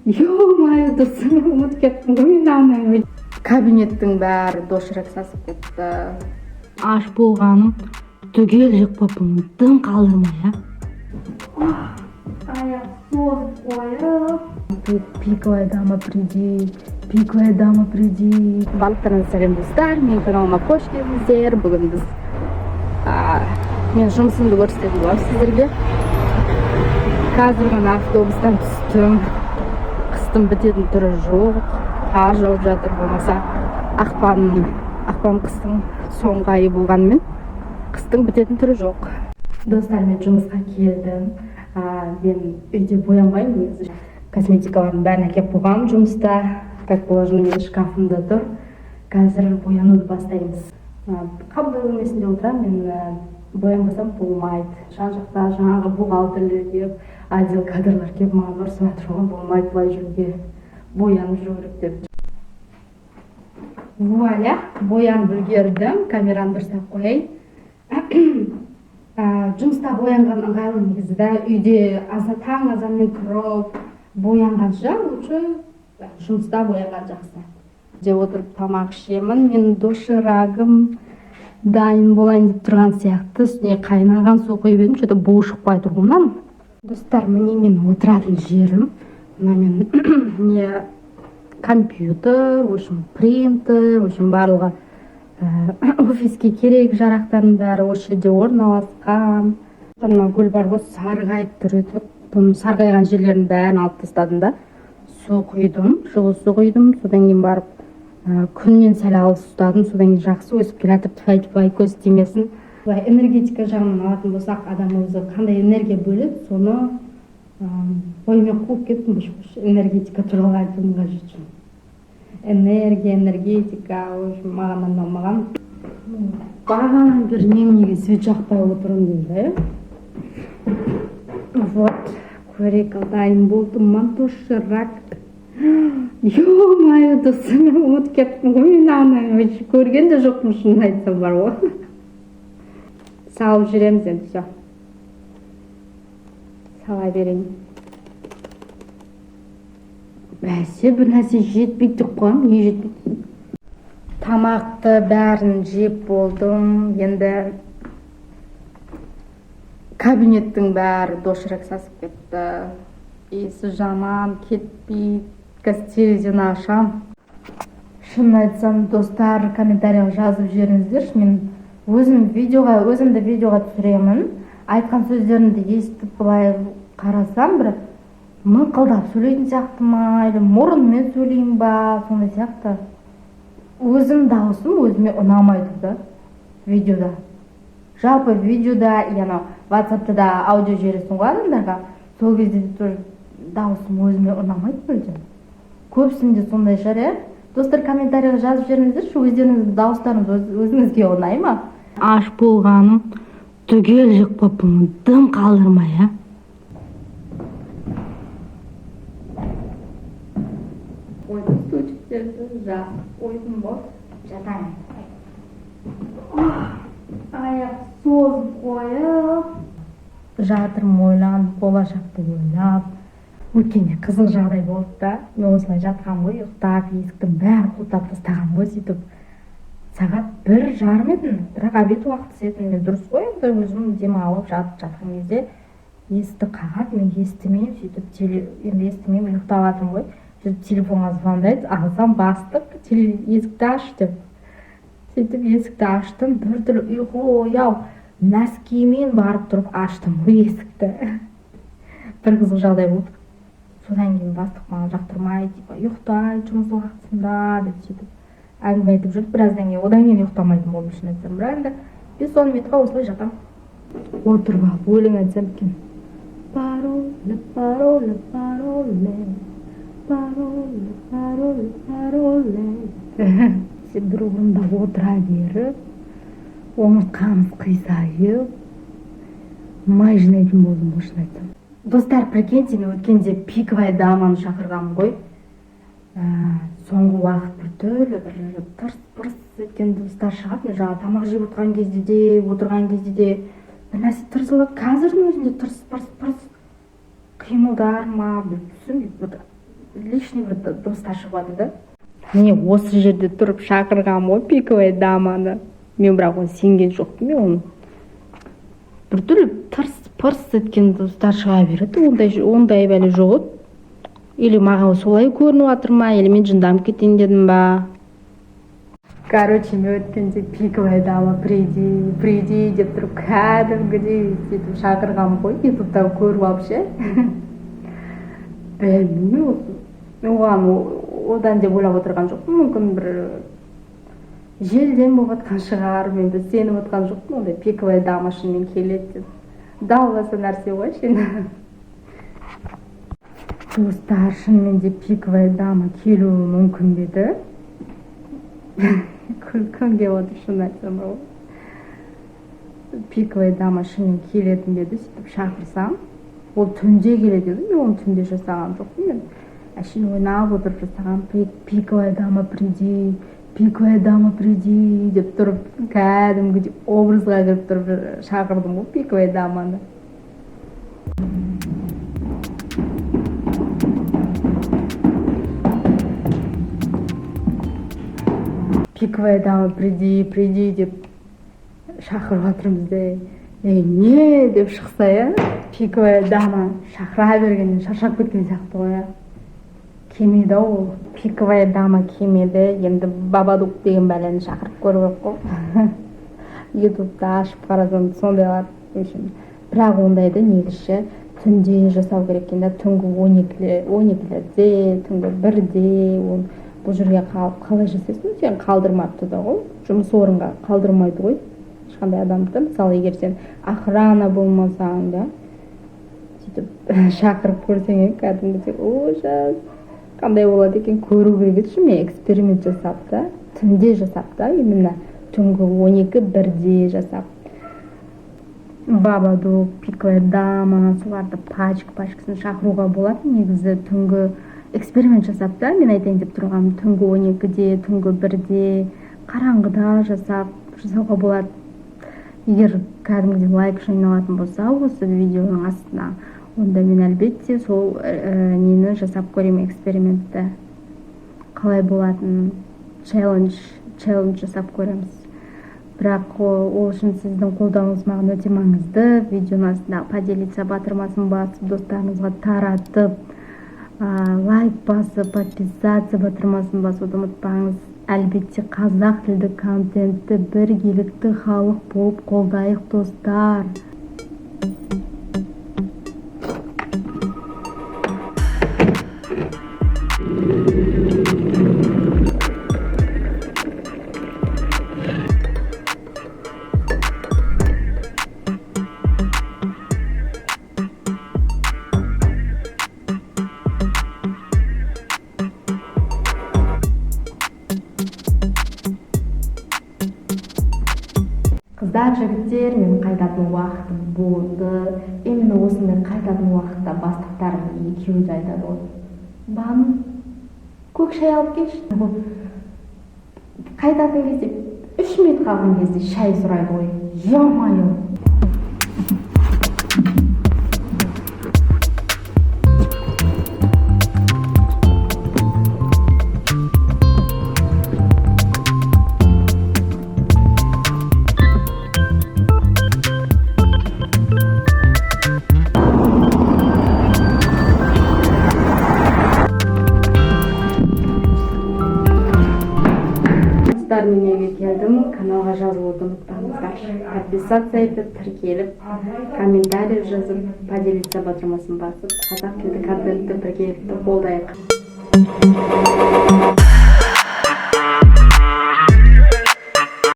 Ё-моё, досым ұмытып кеттім ғой мен аны. Кабинеттің бәрі дошырак сасып кетті. Аш болғаным түгел жықпаппын, дым қалдырмай, Аяқ созып қойып. Пиковая дама приди, пиковая дама приди. Барлықтарыңызға сәлем достар, менің каналыма қош келдіңіздер. Бүгін біз мен жұмысымды көрсететін боламын сіздерге. Қазір ғана автобустан түстім. Қыстың бітетін түрі жоқ. Қар жауып жатыр, болмаса ақпан қыстың соңғы айы болғанымен қыстың бітетін түрі жоқ. Достар, мен жұмысқа келдім. Мен үйде боянбаймын, негізі косметикалардың бәрін әкеп қойғанмын жұмыста. Как положено, менің шкафымда тұр. Қазір боянуды бастаймыз. Қабылдау бөлмесінде отырамын, мен боянбасам болмайды. Жан жақта жаңағы бухгалтерлер келіп, отдел кадрлар келіп маған ұрсып жатыр, болмайды былай жүруге, боянып жүру керек деп. Вуаля, боянып үлгердім. Камераны дұрыстап қояйын. Жұмыста боянған ыңғайлы негізі да, үйде таң азанмен тұрып боянғанша лучше жұмыста боянған жақсы. Үйде отырып тамақ ішемін, мен дошырағым дайын болайын деп тұрған сияқты, үстіне қайнаған су құйып едім, что-то буы шықпай тұрғаннан. Достар, міне мен отыратын жерім. Мына мен компьютер, в общем, принтер, в общем, барлығы офиске керек жарақтардың бәрі осы жерде орналасқан. Мына гүл бар ғой, сарғайып тұр. Сарғайған жерлерін бәрін алып тастадым да, су құйдым, жылы су құйдым. Содан кейін барып күннен сәл алыс ұстадым. Содан кейін жақсы өсіп келе жатыр, тфай көз тимесін. Энергетика жағынан алатын болсақ, адам өзі қандай энергия бөледі, соны оймен қуып кеттім. Энергетика туралы айтуға жүрдім. Энергетика, маған арналмаған. Бағанан бері неге свет жақпай отырмын дейді. Вот, көрек дайын болдым, дошырак. Ё-моё, досым, ұмытып кеттім ғой мен аны. Көрген де жоқпын, шынын айтсам бар ғой. Салып жүреміз енді, все. Сала берейін. Бәсе, бір нәрсе жетпейді деп қойым, не жетпейді? Тамақты бәрін жеп болдым. Енді кабинеттің бәрі дошырак сасып кетті. Иісі жаман, кетпейді. Терезені ашам. Шынын айтсам, достар, комментарияға жазып жіберіңіздер. Мен өзімді видеоға түсіремін. Айтқан сөздерімді естіп былай қарасам, бір мыңқылдап сөйлейтін сияқты ма, или мұрынмен сөйлеймін ба, сондай сияқты. Өзім дауысым өзіме ұнамайды да видеода. Жалпы видеода, WhatsApp'та да аудио жібересің ғой адамдарға, сол кезде де дауысым өзіме ұнамайды мүлдем. Көпсінде сондай шығар, Достар, комментарияға жазып жіберіңіздерші, өздеріңіздің дауыстарыңыз өзіңізге ұнай ма? Аш болғаным түгел жықпаппын, дым қалдырмай, Қойдым стульчиктерді, қойдым бол, жатайын. Аяқ созып қойып. Жатырмын, ойланып, болашақты ойлап. Өткенде қызық жағдай болды да, мен осылай жатқан ғой, ұйықтап, есіктің бәрін құлтап тастаған ғой, сөйтіп сағат 1:30 еді, бірақ обед уақыты еді. Мен дұрыс қой, өзім демалып жатқан кезде есікті қағады, мен естімеймін, енді естімеймін, ұйықтап жатырмын ғой. Сөйтіп телефонға звондайды, алсам бастық, есікті аш деп. Сөйтіп есікті аштым, біртүрлі ұйқы, нәскимен барып тұрып аштым ғой есікті. Бір қызық жағдай болды. Содан кейін бастық маған жақтырмай, ұйықтай, жұмыс уақытысында деп сөйтіп әңгіме айтып жүрді. Біраздан кейін одан кейін ұйықтамайтын болдым, шын айтсам. Бірақ енді 5-10 минутқа осылай жатам. Отырып алып өлең айтсам екен. Пароле, пароле, пароле, пароле, пароле, пароле. Сен бір орында отыра беріп, омыртқамыз қисайып, май жинайтын болдым, шын айтсам. Достар, прикиньте, мен өткенде пиковая даманы шақырғанмын ғой. Соңғы уақыт біртүрлі бір тырс-пырс еткен дыбыстар шығады. Мен жаңа тамақ жеп отырған кезде де, отырған кезде де бір нәрсе тырсылып, қазірдің өзінде тырс-пырс қимылдар ма, түсінбеймін. лишний бір дыбыстар шығады да. Міне осы жерде тұрып шақырған ғой пиковая даманы. Мен бірақ оны сенген жоқпын, мен оны біртүрлі пырс еткен дыбыстар шыға береді. Ондай бәле жоқ еді. Или маған солай көрініп жатыр ма, или мен жынданып кетейін дедім ба. Короче, мен өткенде пиковая дама приди деп тұрып кәдімгідей сөйтіп шақырғам ғой, ютубтан көріп алып ше. Білмеймін, оған одан деп ойлап отырған жоқпын. Мүмкін бір желден болып жатқан шығар, мен де сеніп отырған жоқпын, ондай пиковая дама шынымен келеді деп. Далбаса нәрсе ғой шын. Достар, шынымен де пиковая дама келуі мүмкін беді. Күлкім келіп отыр, шын айтсам ғой. Пиковая дама шынымен келетін беді, сөйтіп шақырсам. Ол түнде келеді еді, мен оны түнде жасаған жоқпын. Мен әшейін ойнап отырып жасаған пиковая дама приди деп тұрып, кәдімгідей образға кіріп тұрып шақырдым ғой пиковая даманы. Пиковая дама приди деп шақырып жатырмыз де. Не деп шықса я, пиковая дама шақыра бергеннен шаршап кеткен сияқты ғой. Келмейді ол. Пиковая дама келмеді. Енді Бабадук деген бәлені шақырып көріп қой. Ютубта ашып қарасам сондайлар. Бірақ ондайды негізі түнде жасау керек екен да, түнгі 12-лерде, түнгі 1-де. Бұл жерге қалай жасайсың? Сен қалдырмапты да ғой. Жұмыс орынға қалдырмайды ғой. Ешқандай адамды, мысалы, егер сен охрана болмасаң да, сөйтіп шақырып көрсең, кәдімгідей ужас. Қандай болады екен көру керек еді. Мен эксперимент жасап та, түнде жасап та, именно түнгі 12-1-де жасап. Бабадук, пиковая дама, соларды пачкасын шақыруға болады. Негізі түнгі эксперимент жасап та, мен айтайын деп тұрғам, түнгі 12-де, түнгі 1-де, қараңғыда жасауға болады. Егер кәдімгідей лайк жиналатын болса осы видеоның астына, онда мен әлбетте сол нені жасап көремін, экспериментті. Қалай болатын челлендж жасап көреміз. Бірақ ол үшін сіздің қолдауыңыз маған өте маңызды. Видеоның астына поделиться батырмасын басып, достарыңызға таратып, лайк басып, подписаться батырмасын басуды ұмытпаңыз. Әлбетте қазақ тілді контентті біргелікті халық болып қолдайық, достар. Қыздар, жігіттер, мен қайтатын уақытым болды. Именно осындай қайтатын уақытта бастықтарым екеуі де айтады ғой. Бану, көк шай алып келші. Қайтатын кезде 3 минут қалған кезде шай сұрайды ғой. Ё-моё. Мен үйге келдім, каналға жазылуды ұмытпаңыздар. Подписаться етіп, тіркеліп, комментарий жазып, поделиться батырмасын басып, қазақ тілді контентті біргелікті қолдайық.